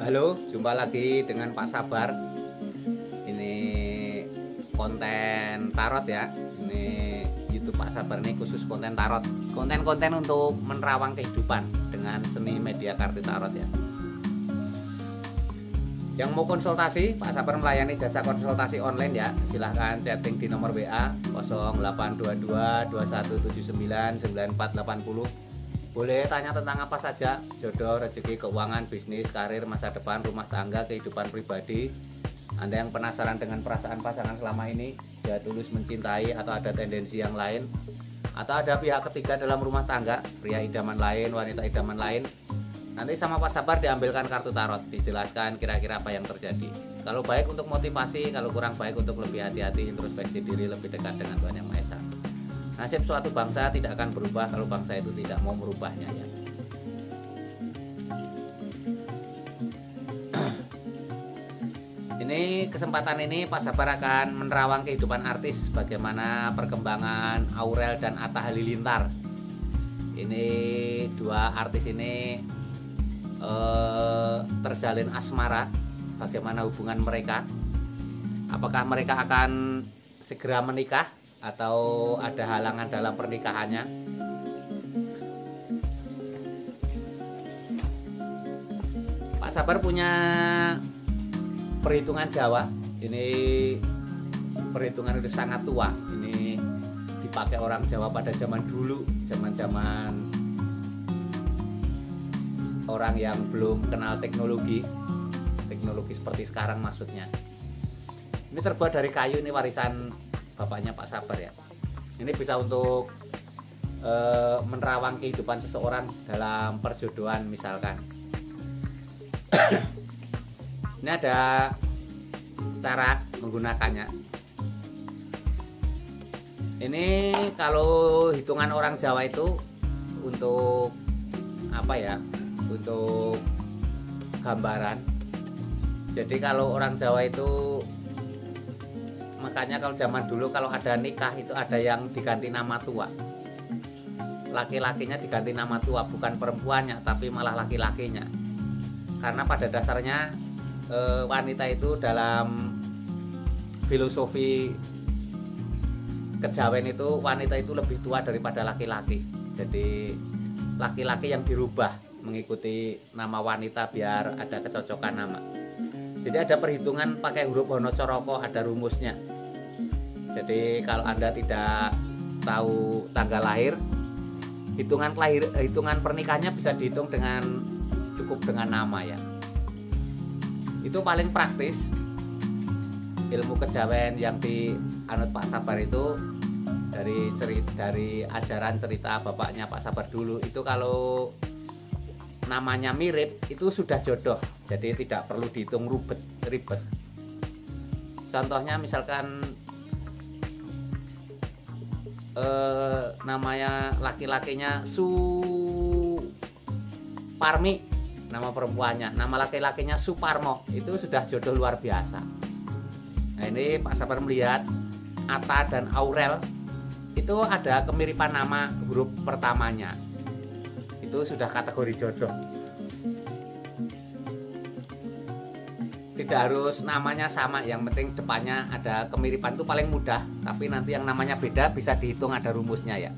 Halo, jumpa lagi dengan Pak Sabar. Ini konten tarot ya. Ini YouTube Pak Sabar ini khusus konten tarot. Konten-konten untuk menerawang kehidupan dengan seni media kartu tarot ya. Yang mau konsultasi, Pak Sabar melayani jasa konsultasi online ya. Silahkan chatting di nomor WA 0822 2179 9480. Boleh tanya tentang apa saja, jodoh, rezeki, keuangan, bisnis, karir, masa depan, rumah tangga, kehidupan pribadi. Anda yang penasaran dengan perasaan pasangan selama ini, dia tulus mencintai atau ada tendensi yang lain, atau ada pihak ketiga dalam rumah tangga, pria idaman lain, wanita idaman lain. Nanti sama Pak Sabar diambilkan kartu tarot, dijelaskan kira-kira apa yang terjadi. Kalau baik untuk motivasi, kalau kurang baik untuk lebih hati-hati, introspeksi diri, lebih dekat dengan Tuhan Yang Maha Esa. Nasib suatu bangsa tidak akan berubah kalau bangsa itu tidak mau merubahnya ya. Ini kesempatan ini Pak Sabar akan menerawang kehidupan artis, bagaimana perkembangan Aurel dan Atta Halilintar. Ini dua artis ini terjalin asmara, bagaimana hubungan mereka, apakah mereka akan segera menikah atau ada halangan dalam pernikahannya. Pak Sabar punya perhitungan Jawa. Ini perhitungan itu sangat tua. Ini dipakai orang Jawa pada zaman dulu, zaman-zaman orang yang belum kenal teknologi seperti sekarang maksudnya. Ini terbuat dari kayu, ini warisan bapaknya Pak Sabar ya. Ini bisa untuk menerawang kehidupan seseorang dalam perjodohan misalkan. Ini ada cara menggunakannya. Ini kalau hitungan orang Jawa itu untuk apa ya? Untuk gambaran. Jadi kalau orang Jawa itu, makanya kalau zaman dulu kalau ada nikah itu ada yang diganti nama tua. Laki-lakinya diganti nama tua, bukan perempuannya tapi malah laki-lakinya. Karena pada dasarnya wanita itu dalam filosofi kejawen itu, wanita itu lebih tua daripada laki-laki. Jadi laki-laki yang dirubah mengikuti nama wanita biar ada kecocokan nama. Jadi ada perhitungan pakai huruf Hanacaraka, ada rumusnya. Jadi kalau Anda tidak tahu tanggal lahir, hitungan pernikahannya bisa dihitung dengan cukup dengan nama ya. Itu paling praktis. Ilmu kejawen yang dianut Pak Sabar itu dari ajaran cerita bapaknya Pak Sabar dulu. Itu kalau namanya mirip itu sudah jodoh, jadi tidak perlu dihitung ribet. Contohnya misalkan namanya laki-lakinya Suparmi, nama perempuannya, nama laki-lakinya Suparmo, itu sudah jodoh luar biasa. Nah ini Pak Sabar melihat Atta dan Aurel itu ada kemiripan nama huruf pertamanya, itu sudah kategori jodoh. Tidak harus namanya sama, yang penting depannya ada kemiripan, itu paling mudah. Tapi nanti yang namanya beda bisa dihitung, ada rumusnya ya.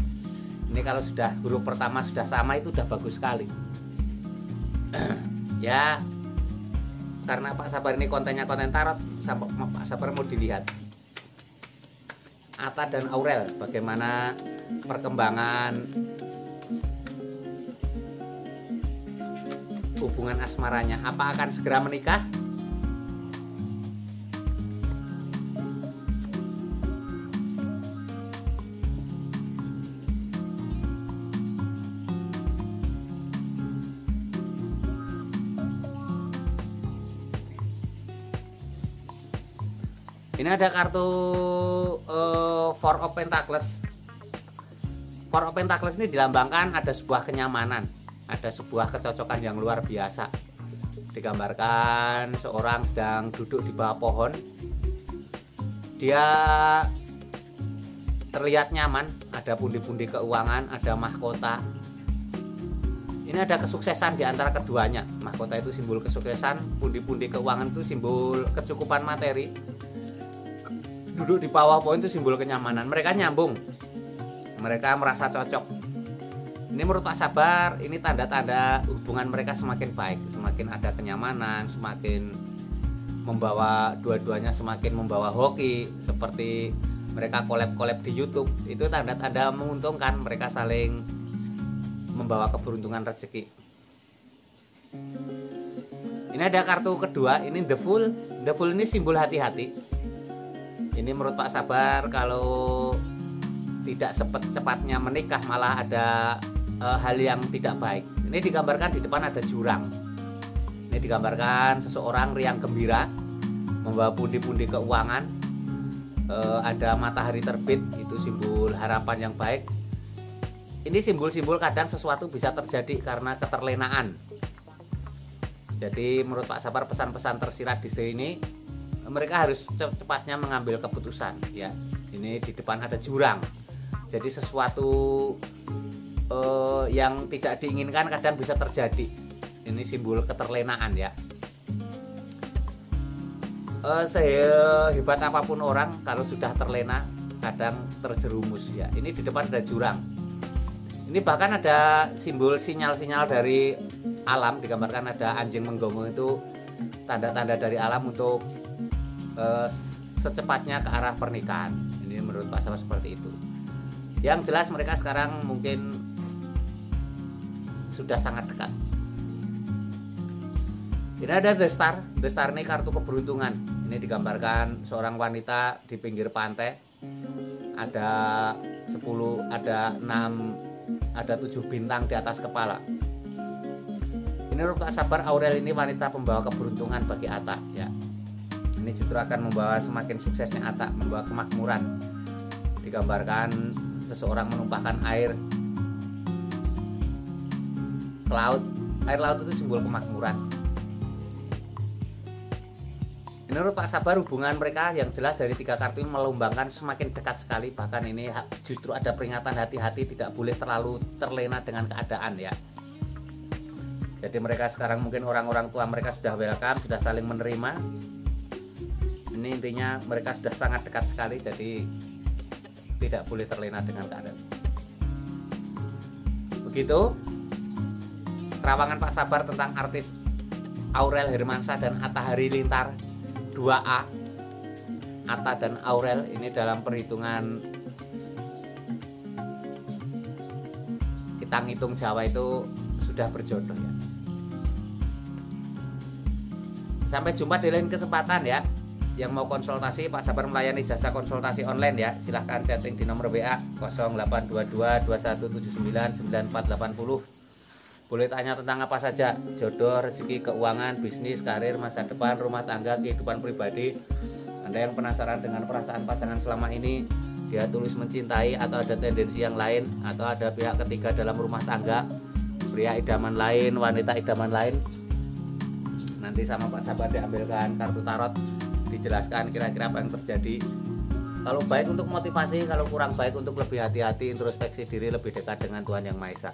Ini kalau sudah huruf pertama sudah sama itu udah bagus sekali. Ya karena Pak Sabar ini kontennya konten tarot, Pak Sabar mau dilihat Atta dan Aurel, bagaimana perkembangan hubungan asmaranya, apa akan segera menikah? Ini ada kartu Four of Pentacles. Four of Pentacles ini dilambangkan ada sebuah kenyamanan, ada sebuah kecocokan yang luar biasa. Digambarkan seorang sedang duduk di bawah pohon. Dia terlihat nyaman, ada pundi-pundi keuangan, ada mahkota. Ini Ini ada kesuksesan di antara keduanya. Mahkota itu simbol kesuksesan, pundi-pundi keuangan itu simbol kecukupan materi. Duduk di bawah poin itu simbol kenyamanan. Mereka nyambung, mereka merasa cocok. Ini menurut Pak Sabar, ini tanda-tanda hubungan mereka semakin baik, semakin ada kenyamanan, semakin membawa, dua-duanya semakin membawa hoki. Seperti mereka collab-collab di YouTube, itu tanda-tanda menguntungkan. Mereka saling membawa keberuntungan rezeki. Ini ada kartu kedua, ini The Fool. The Fool ini simbol hati-hati. Ini menurut Pak Sabar, kalau tidak cepat-cepatnya menikah malah ada hal yang tidak baik. Ini digambarkan di depan ada jurang. Ini digambarkan seseorang riang gembira, membawa pundi-pundi keuangan. Ada matahari terbit, itu simbol harapan yang baik. Ini simbol-simbol kadang sesuatu bisa terjadi karena keterlenaan. Jadi menurut Pak Sabar, pesan-pesan tersirat di sini, mereka harus cepatnya mengambil keputusan ya. Ini di depan ada jurang. Jadi sesuatu yang tidak diinginkan kadang bisa terjadi. Ini simbol keterlenaan ya. Sehebat apapun orang, kalau sudah terlena kadang terjerumus ya. Ini di depan ada jurang. Ini bahkan ada simbol sinyal-sinyal dari alam, digambarkan ada anjing menggonggong, itu tanda-tanda dari alam untuk secepatnya ke arah pernikahan. Ini menurut Pak Sabar seperti itu. Yang jelas mereka sekarang mungkin sudah sangat dekat. Ini ada The Star. The Star ini kartu keberuntungan. Ini digambarkan seorang wanita di pinggir pantai. Ada 10, ada 6, ada 7 bintang di atas kepala. Ini menurut Pak Sabar, Aurel ini wanita pembawa keberuntungan bagi Atta ya. Ini justru akan membawa semakin suksesnya Atta, membawa kemakmuran. Digambarkan seseorang menumpahkan air ke laut. Air laut itu simbol kemakmuran. Menurut Pak Sabar, hubungan mereka yang jelas dari 3 kartu ini melombangkan semakin dekat sekali. Bahkan ini justru ada peringatan hati-hati, tidak boleh terlalu terlena dengan keadaan ya. Jadi mereka sekarang mungkin orang-orang tua mereka sudah welcome, sudah saling menerima. Ini intinya mereka sudah sangat dekat sekali, jadi tidak boleh terlena dengan keadaan. Begitu terawangan Pak Sabar tentang artis Aurel Hermansyah dan Atta Halilintar 2A. Atta dan Aurel ini dalam perhitungan kita ngitung Jawa itu sudah berjodoh ya. Sampai jumpa di lain kesempatan ya. Yang mau konsultasi, Pak Sabar melayani jasa konsultasi online ya. Silahkan chatting di nomor WA 0822 2179 9480. Boleh tanya tentang apa saja, jodoh, rezeki, keuangan, bisnis, karir, masa depan, rumah tangga, kehidupan pribadi. Anda yang penasaran dengan perasaan pasangan selama ini, dia tulus mencintai atau ada tendensi yang lain, atau ada pihak ketiga dalam rumah tangga, pria idaman lain, wanita idaman lain, nanti sama Pak Sabar diambilkan kartu tarot, dijelaskan kira-kira apa yang terjadi. Kalau baik untuk motivasi, kalau kurang baik untuk lebih hati-hati, introspeksi diri, lebih dekat dengan Tuhan Yang Maha Esa.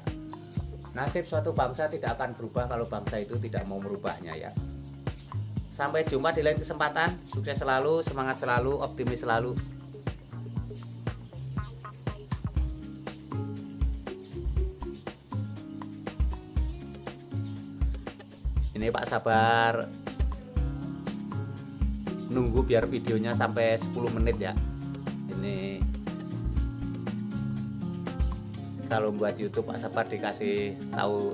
Nasib suatu bangsa tidak akan berubah kalau bangsa itu tidak mau merubahnya ya. Sampai jumpa di lain kesempatan. Sukses selalu, semangat selalu, optimis selalu. Ini Pak Sabar nunggu biar videonya sampai 10 menit ya. Ini kalau buat YouTube Pak Sabar dikasih tahu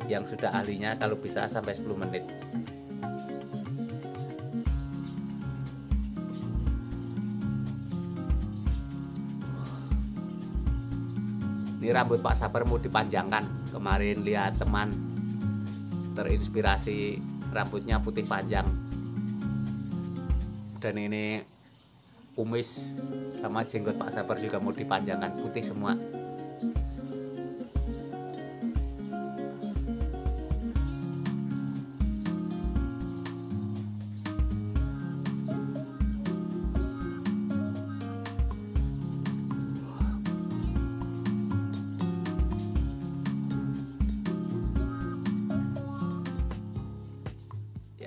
yang sudah ahlinya kalau bisa sampai 10 menit. Ini rambut Pak Sabar mau dipanjangkan. Kemarin lihat teman terinspirasi rambutnya putih panjang. Dan ini kumis sama jenggot Pak Sabar juga mau dipanjangkan putih semua.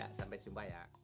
ya. Sampai jumpa ya.